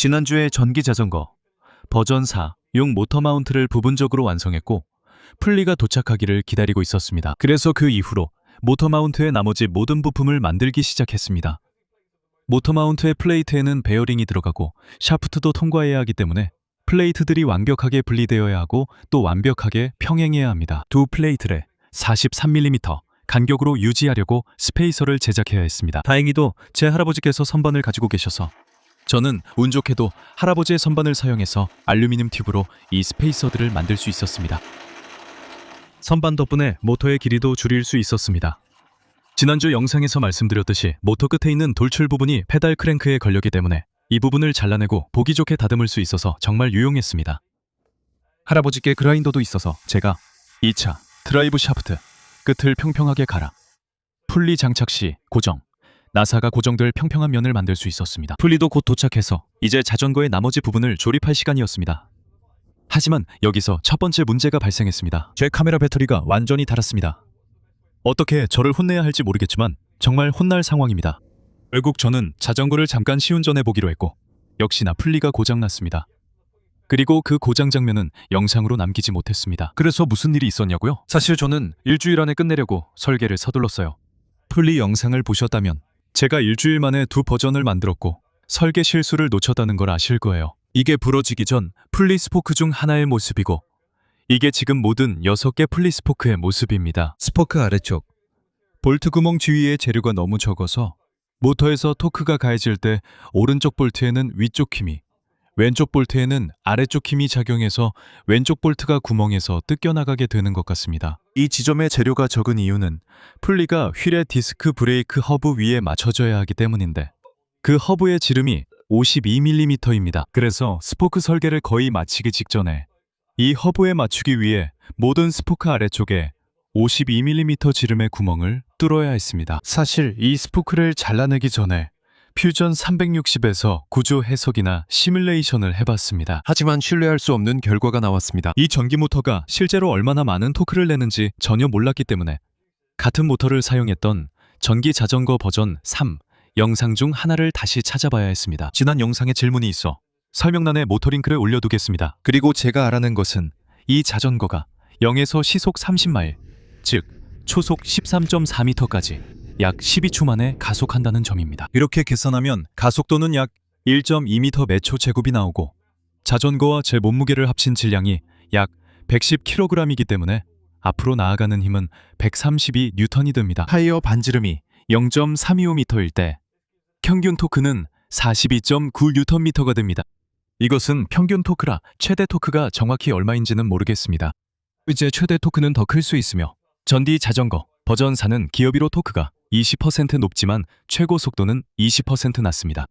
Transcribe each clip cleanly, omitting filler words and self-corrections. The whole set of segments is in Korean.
지난주에 전기 자전거 버전 4용 모터 마운트를 부분적으로 완성했고 풀리가 도착하기를 기다리고 있었습니다. 그래서 그 이후로 모터 마운트의 나머지 모든 부품을 만들기 시작했습니다. 모터 마운트의 플레이트에는 베어링이 들어가고 샤프트도 통과해야 하기 때문에 플레이트들이 완벽하게 분리되어야 하고 또 완벽하게 평행해야 합니다. 두 플레이트를 43mm 간격으로 유지하려고 스페이서를 제작해야 했습니다. 다행히도 제 할아버지께서 선반을 가지고 계셔서 저는 운 좋게도 할아버지의 선반을 사용해서 알루미늄 튜브로 이 스페이서들을 만들 수 있었습니다. 선반 덕분에 모터의 길이도 줄일 수 있었습니다. 지난주 영상에서 말씀드렸듯이 모터 끝에 있는 돌출 부분이 페달 크랭크에 걸렸기 때문에 이 부분을 잘라내고 보기 좋게 다듬을 수 있어서 정말 유용했습니다. 할아버지께 그라인더도 있어서 제가 2차 드라이브 샤프트 끝을 평평하게 갈아 풀리 장착 시 고정, 나사가 고정될 평평한 면을 만들 수 있었습니다. 풀리도 곧 도착해서 이제 자전거의 나머지 부분을 조립할 시간이었습니다. 하지만 여기서 첫 번째 문제가 발생했습니다. 제 카메라 배터리가 완전히 닳았습니다. 어떻게 저를 혼내야 할지 모르겠지만 정말 혼날 상황입니다. 결국 저는 자전거를 잠깐 시운전해 보기로 했고 역시나 풀리가 고장났습니다. 그리고 그 고장 장면은 영상으로 남기지 못했습니다. 그래서 무슨 일이 있었냐고요? 사실 저는 일주일 안에 끝내려고 설계를 서둘렀어요. 풀리 영상을 보셨다면 제가 일주일 만에 두 버전을 만들었고 설계 실수를 놓쳤다는 걸 아실 거예요. 이게 부러지기 전 풀리 스포크 중 하나의 모습이고 이게 지금 모든 6개 풀리 스포크의 모습입니다. 스포크 아래쪽 볼트 구멍 주위에 재료가 너무 적어서 모터에서 토크가 가해질 때 오른쪽 볼트에는 위쪽 힘이, 왼쪽 볼트에는 아래쪽 힘이 작용해서 왼쪽 볼트가 구멍에서 뜯겨나가게 되는 것 같습니다. 이 지점에 재료가 적은 이유는 풀리가 휠의 디스크 브레이크 허브 위에 맞춰져야 하기 때문인데 그 허브의 지름이 52mm입니다. 그래서 스포크 설계를 거의 마치기 직전에 이 허브에 맞추기 위해 모든 스포크 아래쪽에 52mm 지름의 구멍을 뚫어야 했습니다. 사실 이 스포크를 잘라내기 전에 퓨전 360에서 구조 해석이나 시뮬레이션을 해봤습니다. 하지만 신뢰할 수 없는 결과가 나왔습니다. 이 전기 모터가 실제로 얼마나 많은 토크를 내는지 전혀 몰랐기 때문에 같은 모터를 사용했던 전기 자전거 버전 3 영상 중 하나를 다시 찾아봐야 했습니다. 지난 영상에 질문이 있어 설명란에 모터 링크를 올려두겠습니다. 그리고 제가 알아낸 것은 이 자전거가 0에서 시속 30마일, 즉 초속 13.4m까지 약 12초 만에 가속한다는 점입니다. 이렇게 계산하면 가속도는 약 1.2m 매초 제곱이 나오고 자전거와 제 몸무게를 합친 질량이 약 110kg이기 때문에 앞으로 나아가는 힘은 132N이 됩니다. 타이어 반지름이 0.325m일 때 평균 토크는 42.9Nm가 됩니다. 이것은 평균 토크라 최대 토크가 정확히 얼마인지는 모르겠습니다. 이제 최대 토크는 더 클 수 있으며 전디 자전거 버전 4는 기어비로 토크가 20% 높지만 최고 속도는 20% 낮습니다.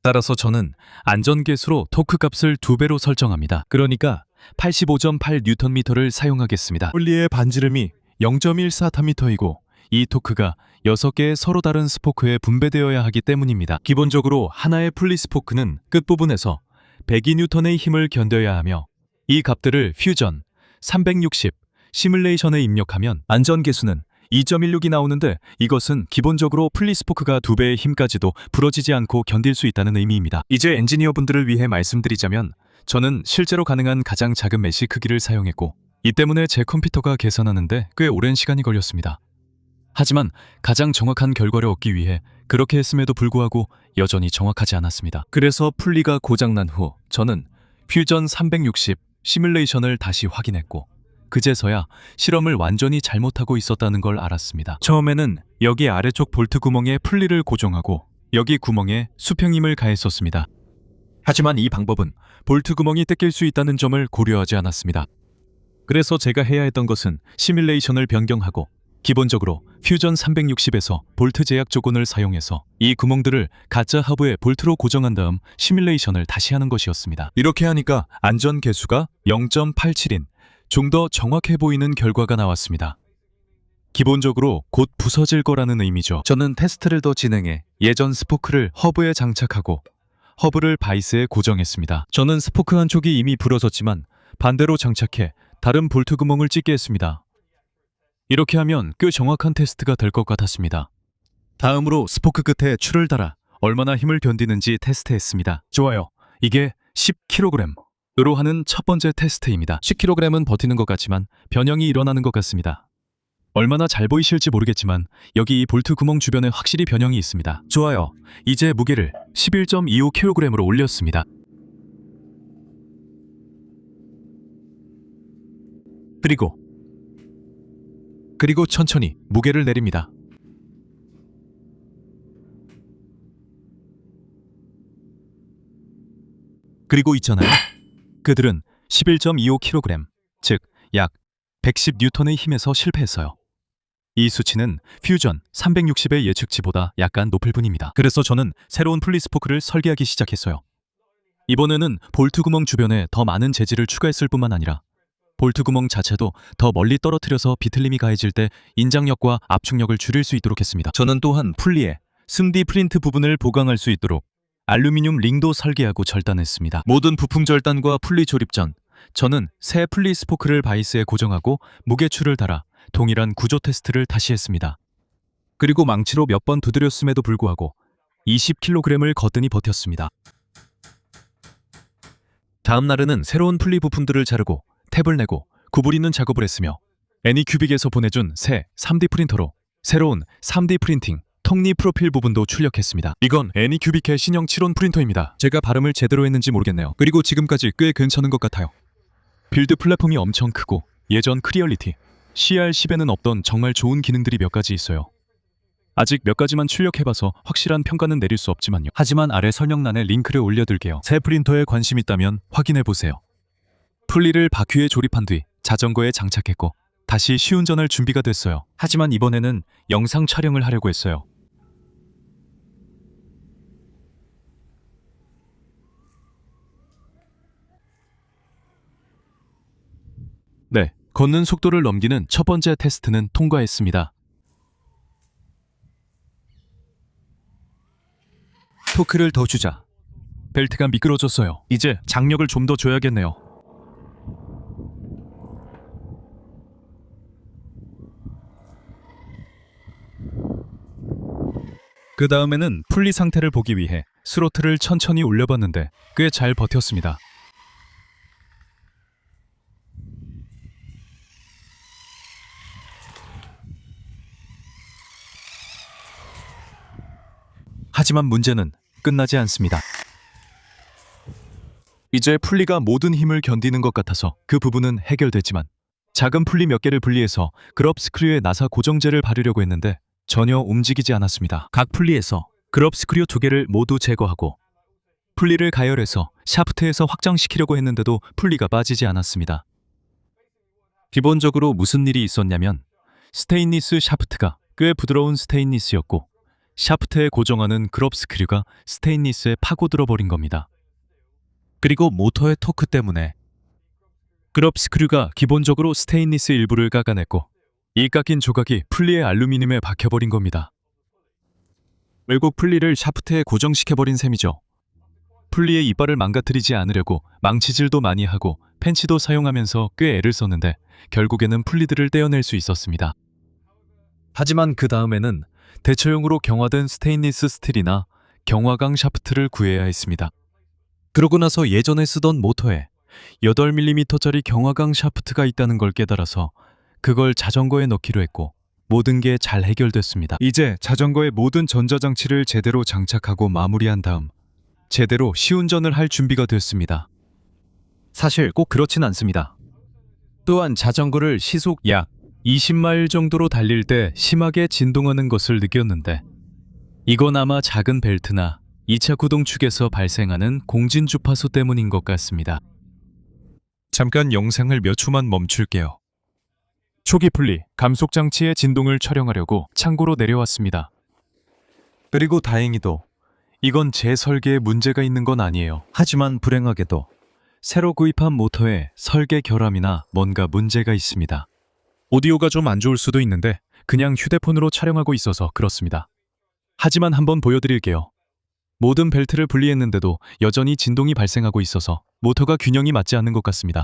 따라서 저는 안전계수로 토크 값을 2배로 설정합니다. 그러니까 85.8Nm를 사용하겠습니다. 풀리의 반지름이 0.143m이고 이 토크가 6개의 서로 다른 스포크에 분배되어야 하기 때문입니다. 기본적으로 하나의 풀리 스포크는 끝부분에서 102N의 힘을 견뎌야 하며 이 값들을 퓨전 360 시뮬레이션에 입력하면 안전계수는 2.16이 나오는데 이것은 기본적으로 풀리 스포크가 2배의 힘까지도 부러지지 않고 견딜 수 있다는 의미입니다. 이제 엔지니어분들을 위해 말씀드리자면 저는 실제로 가능한 가장 작은 메시 크기를 사용했고 이 때문에 제 컴퓨터가 계산하는데 꽤 오랜 시간이 걸렸습니다. 하지만 가장 정확한 결과를 얻기 위해 그렇게 했음에도 불구하고 여전히 정확하지 않았습니다. 그래서 풀리가 고장난 후 저는 퓨전 360 시뮬레이션을 다시 확인했고 그제서야 실험을 완전히 잘못하고 있었다는 걸 알았습니다. 처음에는 여기 아래쪽 볼트 구멍에 풀리를 고정하고 여기 구멍에 수평힘을 가했었습니다. 하지만 이 방법은 볼트 구멍이 뜯길 수 있다는 점을 고려하지 않았습니다. 그래서 제가 해야 했던 것은 시뮬레이션을 변경하고 기본적으로 퓨전 360에서 볼트 제약 조건을 사용해서 이 구멍들을 가짜 하부에 볼트로 고정한 다음 시뮬레이션을 다시 하는 것이었습니다. 이렇게 하니까 안전 계수가 0.87인 좀 더 정확해 보이는 결과가 나왔습니다. 기본적으로 곧 부서질 거라는 의미죠. 저는 테스트를 더 진행해 예전 스포크를 허브에 장착하고 허브를 바이스에 고정했습니다. 저는 스포크 한쪽이 이미 부러졌지만 반대로 장착해 다른 볼트 구멍을 찢게 했습니다. 이렇게 하면 꽤 정확한 테스트가 될 것 같았습니다. 다음으로 스포크 끝에 줄을 달아 얼마나 힘을 견디는지 테스트했습니다. 좋아요. 이게 10kg으로 하는 첫 번째 테스트입니다. 10kg은 버티는 것 같지만 변형이 일어나는 것 같습니다. 얼마나 잘 보이실지 모르겠지만 여기 이 볼트 구멍 주변에 확실히 변형이 있습니다. 좋아요. 이제 무게를 11.25kg으로 올렸습니다. 그리고 천천히 무게를 내립니다. 그리고 있잖아요. 그들은 11.25kg, 즉 약 110N의 힘에서 실패했어요. 이 수치는 퓨전 360의 예측치보다 약간 높을 뿐입니다. 그래서 저는 새로운 플리스포크를 설계하기 시작했어요. 이번에는 볼트 구멍 주변에 더 많은 재질을 추가했을 뿐만 아니라 볼트 구멍 자체도 더 멀리 떨어뜨려서 비틀림이 가해질 때 인장력과 압축력을 줄일 수 있도록 했습니다. 저는 또한 풀리에 승디 프린트 부분을 보강할 수 있도록 알루미늄 링도 설계하고 절단했습니다. 모든 부품 절단과 풀리 조립 전 저는 새 풀리 스포크를 바이스에 고정하고 무게추를 달아 동일한 구조 테스트를 다시 했습니다. 그리고 망치로 몇 번 두드렸음에도 불구하고 20kg을 거뜬히 버텼습니다. 다음 날에는 새로운 풀리 부품들을 자르고 탭을 내고 구부리는 작업을 했으며 애니큐빅에서 보내준 새 3D 프린터로 새로운 3D 프린팅 톱니 프로필 부분도 출력했습니다. 이건 애니큐빅의 신형 7온 프린터입니다. 제가 발음을 제대로 했는지 모르겠네요. 그리고 지금까지 꽤 괜찮은 것 같아요. 빌드 플랫폼이 엄청 크고 예전 크리얼리티 CR10에는 없던 정말 좋은 기능들이 몇 가지 있어요. 아직 몇 가지만 출력해봐서 확실한 평가는 내릴 수 없지만요. 하지만 아래 설명란에 링크를 올려둘게요. 새 프린터에 관심 있다면 확인해보세요. 풀리를 바퀴에 조립한 뒤 자전거에 장착했고 다시 시운전할 준비가 됐어요. 하지만 이번에는 영상 촬영을 하려고 했어요. 네, 걷는 속도를 넘기는 첫 번째 테스트는 통과했습니다. 토크를 더 주자. 벨트가 미끄러졌어요. 이제 장력을 좀 더 줘야겠네요. 그 다음에는 풀리 상태를 보기 위해 스로틀을 천천히 올려봤는데 꽤 잘 버텼습니다. 하지만 문제는 끝나지 않습니다. 이제 풀리가 모든 힘을 견디는 것 같아서 그 부분은 해결됐지만 작은 풀리 몇 개를 분리해서 그럽 스크류에 나사 고정제를 바르려고 했는데 전혀 움직이지 않았습니다. 각 풀리에서 그럽 스크류 2개를 모두 제거하고 풀리를 가열해서 샤프트에서 확장시키려고 했는데도 풀리가 빠지지 않았습니다. 기본적으로 무슨 일이 있었냐면 스테인리스 샤프트가 꽤 부드러운 스테인리스였고 샤프트에 고정하는 그럽 스크류가 스테인리스에 파고들어 버린 겁니다. 그리고 모터의 토크 때문에 그럽 스크류가 기본적으로 스테인리스 일부를 깎아냈고 이 깎인 조각이 풀리의 알루미늄에 박혀버린 겁니다. 결국 풀리를 샤프트에 고정시켜버린 셈이죠. 풀리의 이빨을 망가뜨리지 않으려고 망치질도 많이 하고 펜치도 사용하면서 꽤 애를 썼는데 결국에는 풀리들을 떼어낼 수 있었습니다. 하지만 그 다음에는 대처용으로 경화된 스테인리스 스틸이나 경화강 샤프트를 구해야 했습니다. 그러고 나서 예전에 쓰던 모터에 8mm짜리 경화강 샤프트가 있다는 걸 깨달아서 그걸 자전거에 넣기로 했고 모든 게 잘 해결됐습니다. 이제 자전거의 모든 전자장치를 제대로 장착하고 마무리한 다음 제대로 시운전을 할 준비가 됐습니다. 사실 꼭 그렇진 않습니다. 또한 자전거를 시속 약 20마일 정도로 달릴 때 심하게 진동하는 것을 느꼈는데 이건 아마 작은 벨트나 2차 구동축에서 발생하는 공진 주파수 때문인 것 같습니다. 잠깐 영상을 몇 초만 멈출게요. 초기 풀리, 감속 장치의 진동을 촬영하려고 창고로 내려왔습니다. 그리고 다행히도 이건 제 설계에 문제가 있는 건 아니에요. 하지만 불행하게도 새로 구입한 모터에 설계 결함이나 뭔가 문제가 있습니다. 오디오가 좀 안 좋을 수도 있는데 그냥 휴대폰으로 촬영하고 있어서 그렇습니다. 하지만 한번 보여드릴게요. 모든 벨트를 분리했는데도 여전히 진동이 발생하고 있어서 모터가 균형이 맞지 않는 것 같습니다.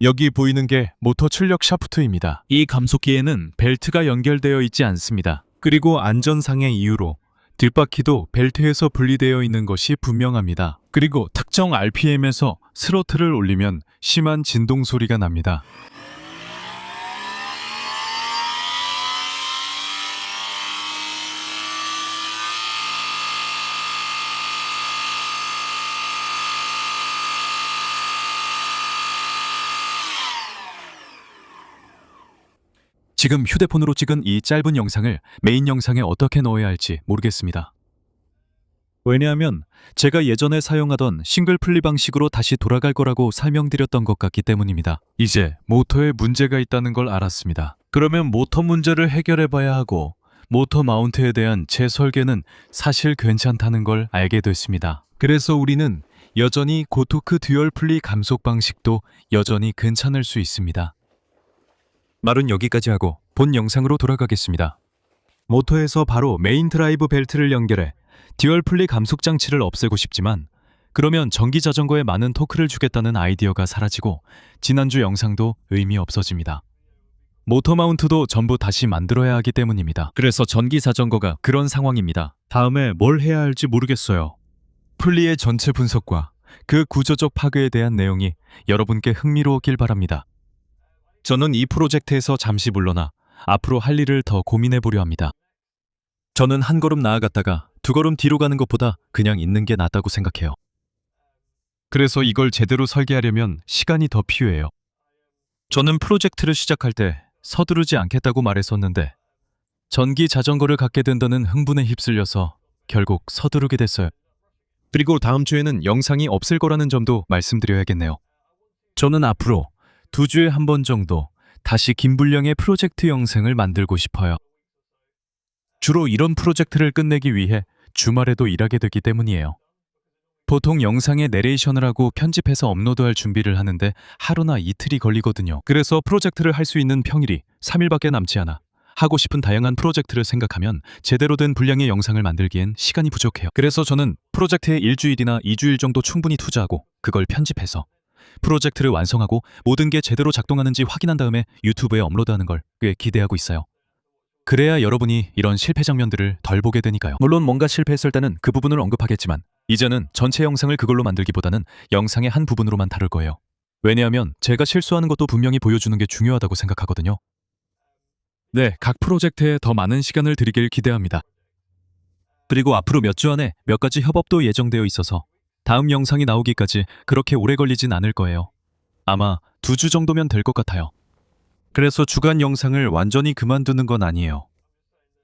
여기 보이는 게 모터 출력 샤프트입니다. 이 감속기에는 벨트가 연결되어 있지 않습니다. 그리고 안전상의 이유로 뒷바퀴도 벨트에서 분리되어 있는 것이 분명합니다. 그리고 특정 RPM에서 스로틀을 올리면 심한 진동 소리가 납니다. 지금 휴대폰으로 찍은 이 짧은 영상을 메인 영상에 어떻게 넣어야 할지 모르겠습니다. 왜냐하면 제가 예전에 사용하던 싱글 플리 방식으로 다시 돌아갈 거라고 설명드렸던 것 같기 때문입니다. 이제 모터에 문제가 있다는 걸 알았습니다. 그러면 모터 문제를 해결해 봐야 하고 모터 마운트에 대한 제 설계는 사실 괜찮다는 걸 알게 됐습니다. 그래서 우리는 여전히 고토크 듀얼 플리 감속 방식도 여전히 괜찮을 수 있습니다. 말은 여기까지 하고 본 영상으로 돌아가겠습니다. 모터에서 바로 메인 드라이브 벨트를 연결해 듀얼 플리 감속 장치를 없애고 싶지만 그러면 전기 자전거에 많은 토크를 주겠다는 아이디어가 사라지고 지난주 영상도 의미 없어집니다. 모터 마운트도 전부 다시 만들어야 하기 때문입니다. 그래서 전기 자전거가 그런 상황입니다. 다음에 뭘 해야 할지 모르겠어요. 플리의 전체 분석과 그 구조적 파괴에 대한 내용이 여러분께 흥미로웠길 바랍니다. 저는 이 프로젝트에서 잠시 물러나 앞으로 할 일을 더 고민해 보려 합니다. 저는 한 걸음 나아갔다가 두 걸음 뒤로 가는 것보다 그냥 있는 게 낫다고 생각해요. 그래서 이걸 제대로 설계하려면 시간이 더 필요해요. 저는 프로젝트를 시작할 때 서두르지 않겠다고 말했었는데 전기 자전거를 갖게 된다는 흥분에 휩쓸려서 결국 서두르게 됐어요. 그리고 다음 주에는 영상이 없을 거라는 점도 말씀드려야겠네요. 저는 앞으로 2주에 한 번 정도 다시 긴 분량의 프로젝트 영상을 만들고 싶어요. 주로 이런 프로젝트를 끝내기 위해 주말에도 일하게 되기 때문이에요. 보통 영상에 내레이션을 하고 편집해서 업로드할 준비를 하는데 하루나 이틀이 걸리거든요. 그래서 프로젝트를 할 수 있는 평일이 3일밖에 남지 않아 하고 싶은 다양한 프로젝트를 생각하면 제대로 된 분량의 영상을 만들기엔 시간이 부족해요. 그래서 저는 프로젝트에 일주일이나 2주일 정도 충분히 투자하고 그걸 편집해서 프로젝트를 완성하고 모든 게 제대로 작동하는지 확인한 다음에 유튜브에 업로드하는 걸 꽤 기대하고 있어요. 그래야 여러분이 이런 실패 장면들을 덜 보게 되니까요. 물론 뭔가 실패했을 때는 그 부분을 언급하겠지만 이제는 전체 영상을 그걸로 만들기보다는 영상의 한 부분으로만 다룰 거예요. 왜냐하면 제가 실수하는 것도 분명히 보여주는 게 중요하다고 생각하거든요. 네, 각 프로젝트에 더 많은 시간을 들이길 기대합니다. 그리고 앞으로 몇 주 안에 몇 가지 협업도 예정되어 있어서 다음 영상이 나오기까지 그렇게 오래 걸리진 않을 거예요. 아마 2주 정도면 될 것 같아요. 그래서 주간 영상을 완전히 그만두는 건 아니에요.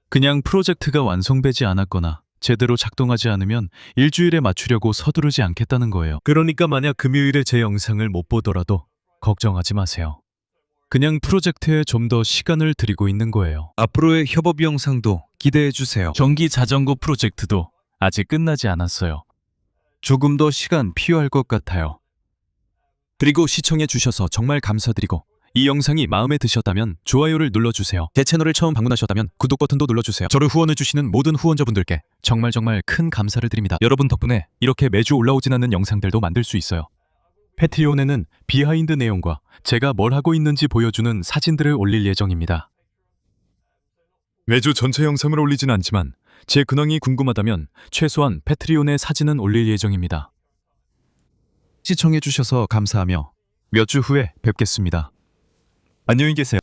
그냥 프로젝트가 완성되지 않았거나 제대로 작동하지 않으면 일주일에 맞추려고 서두르지 않겠다는 거예요. 그러니까 만약 금요일에 제 영상을 못 보더라도 걱정하지 마세요. 그냥 프로젝트에 좀 더 시간을 들이고 있는 거예요. 앞으로의 협업 영상도 기대해 주세요. 전기 자전거 프로젝트도 아직 끝나지 않았어요. 조금 더 시간 필요할 것 같아요. 그리고 시청해 주셔서 정말 감사드리고 이 영상이 마음에 드셨다면 좋아요를 눌러주세요. 제 채널을 처음 방문하셨다면 구독 버튼도 눌러주세요. 저를 후원해주시는 모든 후원자분들께 정말 큰 감사를 드립니다. 여러분 덕분에 이렇게 매주 올라오진 않는 영상들도 만들 수 있어요. 패트리온에는 비하인드 내용과 제가 뭘 하고 있는지 보여주는 사진들을 올릴 예정입니다. 매주 전체 영상을 올리진 않지만 제 근황이 궁금하다면 최소한 패트리온에 사진은 올릴 예정입니다. 시청해주셔서 감사하며 몇 주 후에 뵙겠습니다. 안녕히 계세요.